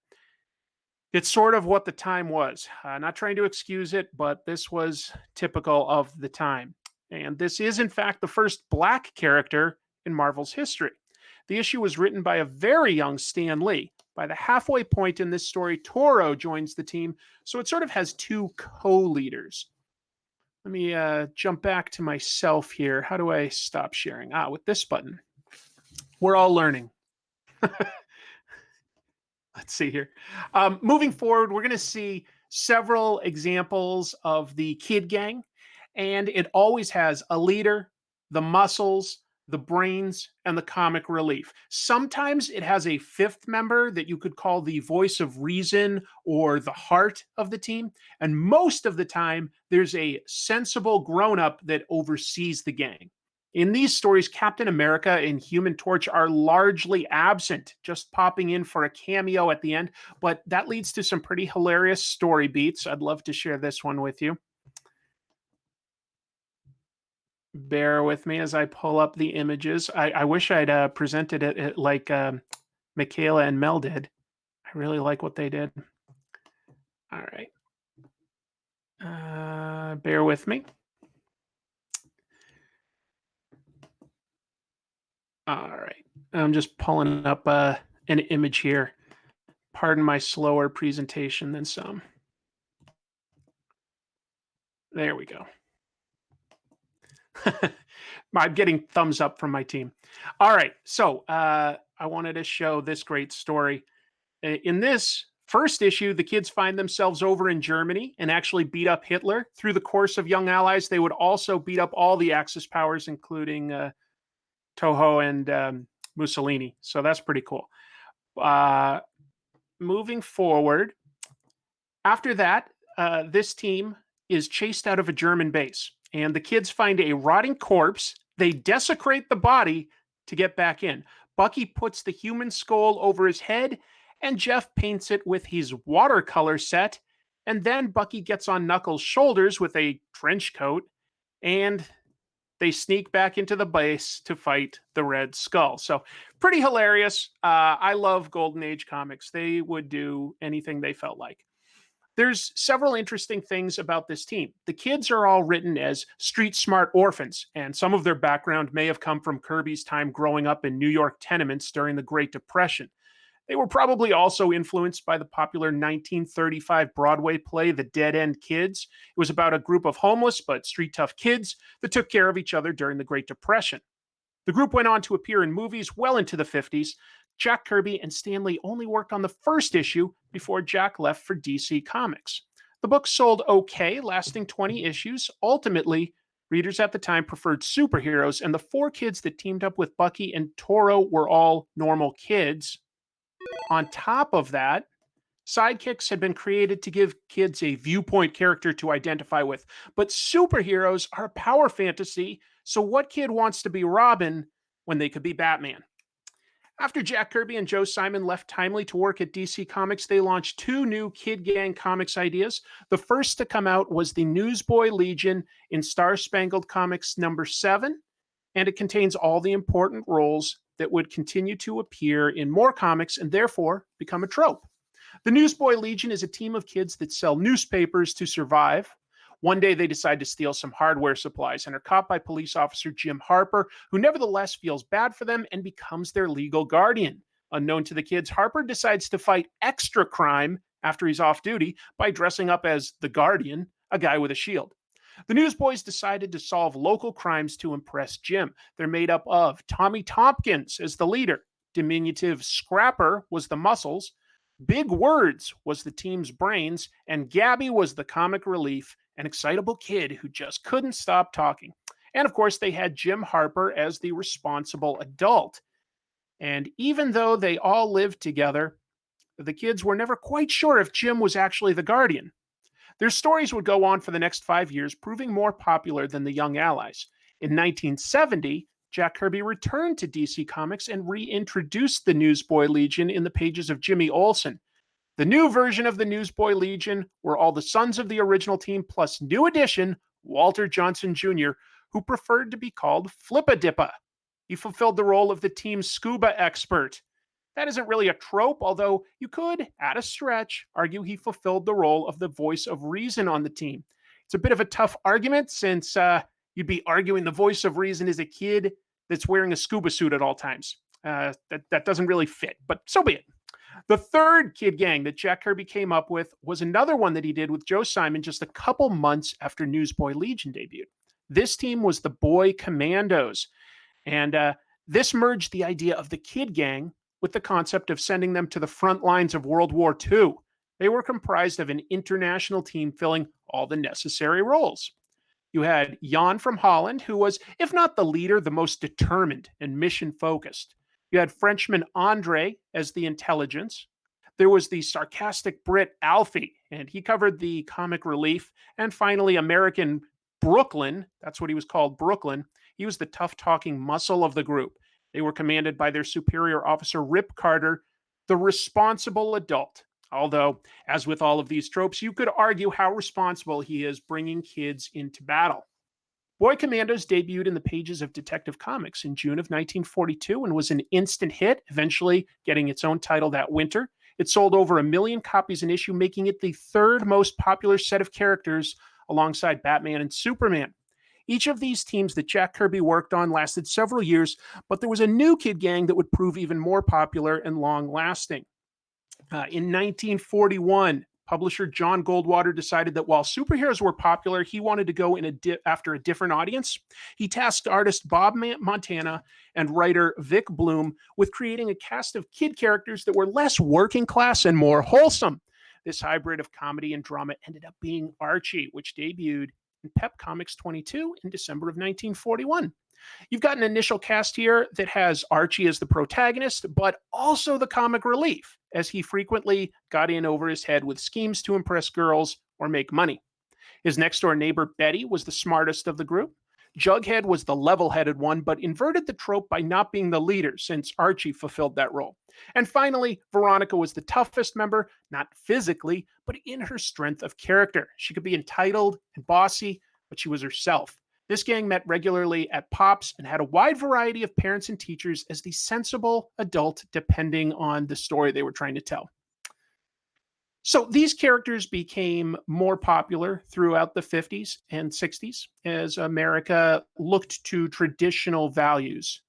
it's sort of what the time was. Not trying to excuse it, but this was typical of the time. And this is, in fact, the first black character in Marvel's history. The issue was written by a very young Stan Lee. By the halfway point in this story, Toro joins the team, so it sort of has two co-leaders. Let me jump back to myself here. How do I stop sharing? With this button. We're all learning. Let's see here. Moving forward, we're going to see several examples of the kid gang, and it always has a leader, the muscles, the brains, and the comic relief. Sometimes it has a fifth member that you could call the voice of reason or the heart of the team. And most of the time, there's a sensible grown-up that oversees the gang. In these stories, Captain America and Human Torch are largely absent, just popping in for a cameo at the end. But that leads to some pretty hilarious story beats. I'd love to share this one with you. Bear with me as I pull up the images. I wish I'd presented it like Michaela and Mel did. I really like what they did. All right. Bear with me. All right. I'm just pulling up an image here. Pardon my slower presentation than some. There we go. I'm getting thumbs up from my team. All right. So I wanted to show this great story. In this first issue, the kids find themselves over in Germany and actually beat up Hitler. Through the course of Young Allies, they would also beat up all the Axis powers, including Toho and Mussolini. So that's pretty cool. Moving forward, after that, this team is chased out of a German base. And the kids find a rotting corpse. They desecrate the body to get back in. Bucky puts the human skull over his head, and Jeff paints it with his watercolor set. And then Bucky gets on Knuckles' shoulders with a trench coat, and they sneak back into the base to fight the Red Skull. So pretty hilarious. I love Golden Age comics. They would do anything they felt like. There's several interesting things about this team. The kids are all written as street-smart orphans, and some of their background may have come from Kirby's time growing up in New York tenements during the Great Depression. They were probably also influenced by the popular 1935 Broadway play, The Dead End Kids. It was about a group of homeless but street-tough kids that took care of each other during the Great Depression. The group went on to appear in movies well into the 50s. Jack Kirby and Stan Lee only worked on the first issue before Jack left for DC Comics. The book sold okay, lasting 20 issues. Ultimately, readers at the time preferred superheroes, and the four kids that teamed up with Bucky and Toro were all normal kids. On top of that, sidekicks had been created to give kids a viewpoint character to identify with. But superheroes are a power fantasy, so what kid wants to be Robin when they could be Batman? After Jack Kirby and Joe Simon left Timely to work at DC Comics, they launched two new Kid Gang comics ideas. The first to come out was the Newsboy Legion in Star Spangled Comics number 7, and it contains all the important roles that would continue to appear in more comics and therefore become a trope. The Newsboy Legion is a team of kids that sell newspapers to survive. One day they decide to steal some hardware supplies and are caught by police officer Jim Harper, who nevertheless feels bad for them and becomes their legal guardian. Unknown to the kids, Harper decides to fight extra crime after he's off duty by dressing up as the Guardian, a guy with a shield. The Newsboys decided to solve local crimes to impress Jim. They're made up of Tommy Tompkins as the leader, diminutive Scrapper was the muscles, Big Words was the team's brains, and Gabby was the comic relief, an excitable kid who just couldn't stop talking. And of course, they had Jim Harper as the responsible adult. And even though they all lived together, the kids were never quite sure if Jim was actually the Guardian. Their stories would go on for the next 5 years, proving more popular than the Young Allies. In 1970, Jack Kirby returned to DC Comics and reintroduced the Newsboy Legion in the pages of Jimmy Olsen. The new version of the Newsboy Legion were all the sons of the original team, plus new addition, Walter Johnson Jr., who preferred to be called Flippa-Dippa. He fulfilled the role of the team's scuba expert. That isn't really a trope, although you could, at a stretch, argue he fulfilled the role of the voice of reason on the team. It's a bit of a tough argument since you'd be arguing the voice of reason is a kid that's wearing a scuba suit at all times. That doesn't really fit, but so be it. The third kid gang that Jack Kirby came up with was another one that he did with Joe Simon just a couple months after Newsboy Legion debuted. This team was the Boy Commandos, and this merged the idea of the kid gang with the concept of sending them to the front lines of World War II. They were comprised of an international team filling all the necessary roles. You had Jan from Holland, who was, if not the leader, the most determined and mission-focused. You had Frenchman Andre as the intelligence. There was the sarcastic Brit Alfie, and he covered the comic relief. And finally, American Brooklyn, that's what he was called, Brooklyn. He was the tough-talking muscle of the group. They were commanded by their superior officer, Rip Carter, the responsible adult. Although, as with all of these tropes, you could argue how responsible he is bringing kids into battle. Boy Commandos debuted in the pages of Detective Comics in June of 1942 and was an instant hit, eventually getting its own title that winter. It sold over 1 million copies an issue, making it the third most popular set of characters alongside Batman and Superman. Each of these teams that Jack Kirby worked on lasted several years, but there was a new kid gang that would prove even more popular and long-lasting. In 1941, publisher John Goldwater decided that while superheroes were popular, he wanted to go after a different audience. He tasked artist Bob Montana and writer Vic Bloom with creating a cast of kid characters that were less working class and more wholesome. This hybrid of comedy and drama ended up being Archie, which debuted in Pep Comics 22 in December of 1941. You've got an initial cast here that has Archie as the protagonist, but also the comic relief, as he frequently got in over his head with schemes to impress girls or make money. His next-door neighbor, Betty, was the smartest of the group. Jughead was the level-headed one, but inverted the trope by not being the leader, since Archie fulfilled that role. And finally, Veronica was the toughest member, not physically, but in her strength of character. She could be entitled and bossy, but she was herself. This gang met regularly at Pops and had a wide variety of parents and teachers as the sensible adult, depending on the story they were trying to tell. So these characters became more popular throughout the 50s and 60s as America looked to traditional values.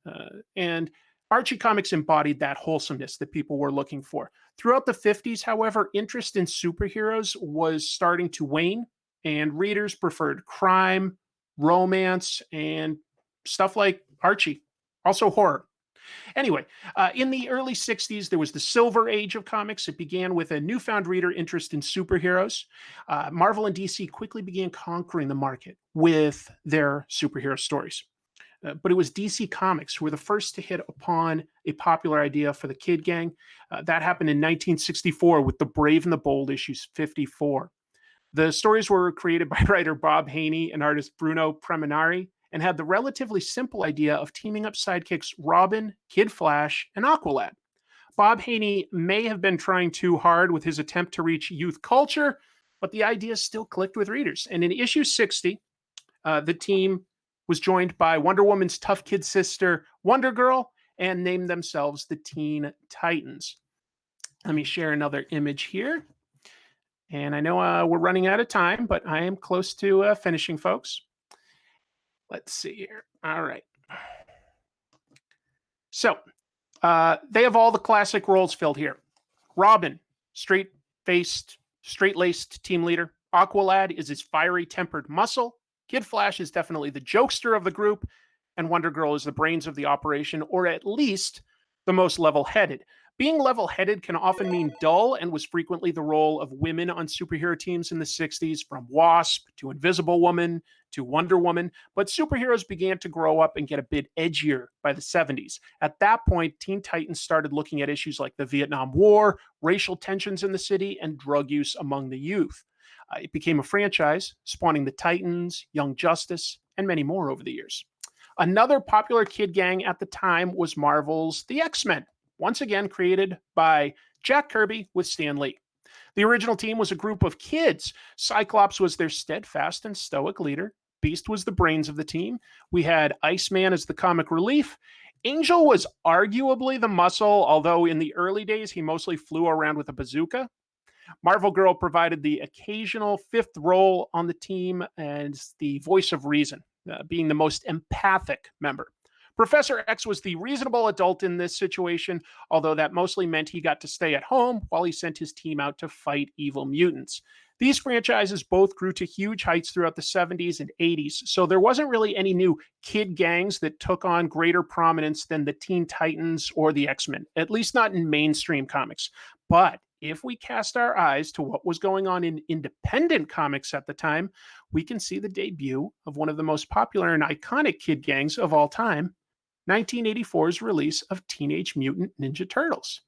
And Archie Comics embodied that wholesomeness that people were looking for. Throughout the 50s, however, interest in superheroes was starting to wane, and readers preferred crime, romance, and stuff like Archie, also horror. Anyway, in the early 60s, there was the Silver Age of comics. It began with a newfound reader interest in superheroes. Marvel and DC quickly began conquering the market with their superhero stories. But it was DC Comics who were the first to hit upon a popular idea for the kid gang. That happened in 1964 with The Brave and the Bold issues 54. The stories were created by writer Bob Haney and artist Bruno Preminari, and had the relatively simple idea of teaming up sidekicks Robin, Kid Flash, and Aqualad. Bob Haney may have been trying too hard with his attempt to reach youth culture, but the idea still clicked with readers. And in issue 60, the team was joined by Wonder Woman's tough kid sister, Wonder Girl, and named themselves the Teen Titans. Let me share another image here. And I know we're running out of time, but I am close to finishing, folks. Let's see here. All right. So they have all the classic roles filled here. Robin, straight-faced, straight-laced team leader. Aqualad is his fiery-tempered muscle. Kid Flash is definitely the jokester of the group. And Wonder Girl is the brains of the operation, or at least the most level-headed. Being level-headed can often mean dull and was frequently the role of women on superhero teams in the 60s, from Wasp to Invisible Woman to Wonder Woman, but superheroes began to grow up and get a bit edgier by the 70s. At that point, Teen Titans started looking at issues like the Vietnam War, racial tensions in the city, and drug use among the youth. It became a franchise, spawning the Titans, Young Justice, and many more over the years. Another popular kid gang at the time was Marvel's The X-Men, once again created by Jack Kirby with Stan Lee. The original team was a group of kids. Cyclops was their steadfast and stoic leader. Beast was the brains of the team. We had Iceman as the comic relief. Angel was arguably the muscle, although in the early days he mostly flew around with a bazooka. Marvel Girl provided the occasional fifth role on the team and the voice of reason, being the most empathic member. Professor X was the reasonable adult in this situation, although that mostly meant he got to stay at home while he sent his team out to fight evil mutants. These franchises both grew to huge heights throughout the 70s and 80s, so there wasn't really any new kid gangs that took on greater prominence than the Teen Titans or the X-Men, at least not in mainstream comics. But if we cast our eyes to what was going on in independent comics at the time, we can see the debut of one of the most popular and iconic kid gangs of all time, 1984's release of Teenage Mutant Ninja Turtles.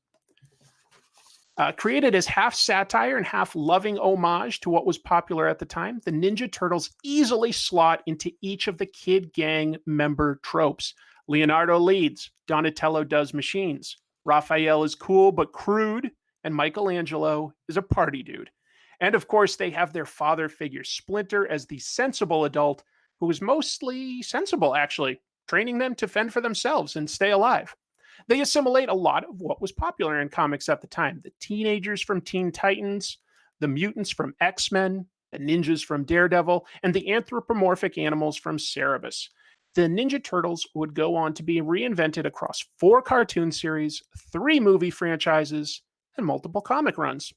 Created as half satire and half loving homage to what was popular at the time, the Ninja Turtles easily slot into each of the kid gang member tropes. Leonardo leads, Donatello does machines, Raphael is cool but crude, and Michelangelo is a party dude. And of course, they have their father figure, Splinter, as the sensible adult, who is mostly sensible, actually, training them to fend for themselves and stay alive. They assimilate a lot of what was popular in comics at the time. The teenagers from Teen Titans, the mutants from X-Men, the ninjas from Daredevil, and the anthropomorphic animals from Cerebus. The Ninja Turtles would go on to be reinvented across 4 cartoon series, 3 movie franchises, and multiple comic runs.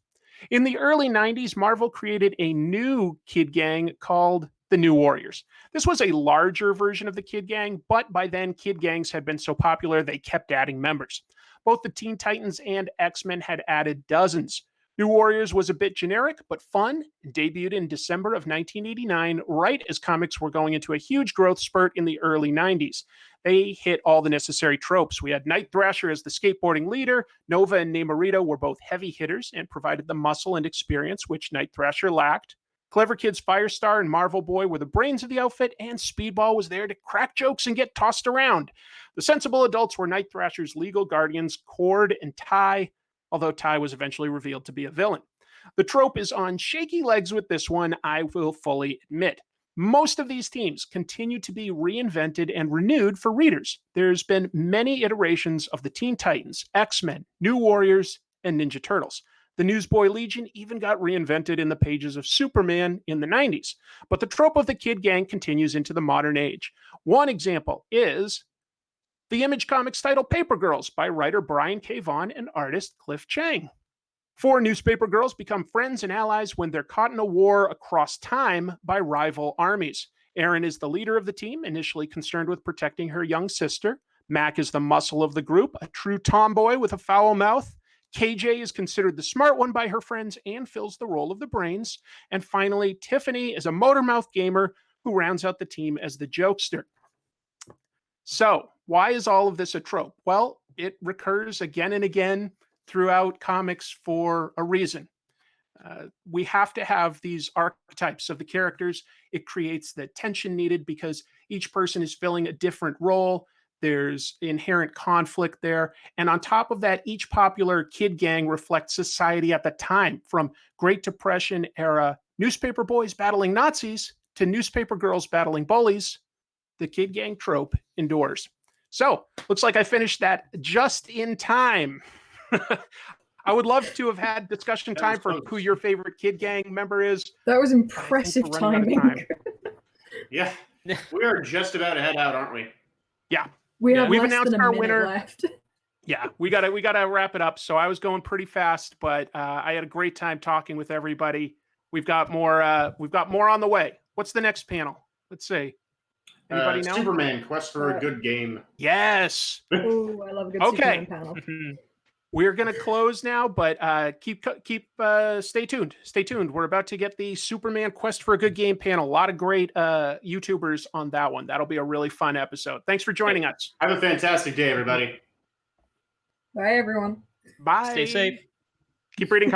In the early 90s, Marvel created a new kid gang called the New Warriors. This was a larger version of the kid gang, but by then kid gangs had been so popular they kept adding members. Both the Teen Titans and X-Men had added dozens. New Warriors was a bit generic but fun and debuted in December of 1989, right as comics were going into a huge growth spurt in the early 90s. They hit all the necessary tropes. We had Night Thrasher as the skateboarding leader. Nova and Namorita were both heavy hitters and provided the muscle and experience which Night Thrasher lacked. Clever Kids Firestar and Marvel Boy were the brains of the outfit, and Speedball was there to crack jokes and get tossed around. The sensible adults were Night Thrasher's legal guardians, Cord and Ty, although Ty was eventually revealed to be a villain. The trope is on shaky legs with this one, I will fully admit. Most of these teams continue to be reinvented and renewed for readers. There's been many iterations of the Teen Titans, X-Men, New Warriors, and Ninja Turtles. The Newsboy Legion even got reinvented in the pages of Superman in the 90s. But the trope of the kid gang continues into the modern age. One example is the Image Comics title Paper Girls by writer Brian K. Vaughan and artist Cliff Chiang. 4 newspaper girls become friends and allies when they're caught in a war across time by rival armies. Erin is the leader of the team, initially concerned with protecting her young sister. Mac is the muscle of the group, a true tomboy with a foul mouth. KJ is considered the smart one by her friends and fills the role of the brains. And finally, Tiffany is a motor-mouth gamer who rounds out the team as the jokester. So, why is all of this a trope? Well, it recurs again and again throughout comics for a reason. We have to have these archetypes of the characters. It creates the tension needed because each person is filling a different role. There's inherent conflict there. And on top of that, each popular kid gang reflects society at the time, from Great Depression era newspaper boys battling Nazis to newspaper girls battling bullies. The kid gang trope endures. So, looks like I finished that just in time. I would love to have had discussion time for who your favorite kid gang member is. That was impressive timing. Yeah. We are just about to head out, aren't we? Yeah. We've announced our winner left. Yeah, we gotta wrap it up. So I was going pretty fast, but I had a great time talking with everybody. We've got more on the way. What's the next panel? Let's see. Anybody know? Superman Quest for a Good Game. Yes. Oh, I love a good Okay. Superman panel. we're gonna close now, but stay tuned. Stay tuned. We're about to get the Superman Quest for a Good Game panel. A lot of great YouTubers on that one. That'll be a really fun episode. Thanks for joining us. Have a fantastic day, everybody. Bye, everyone. Bye. Stay safe. Keep reading.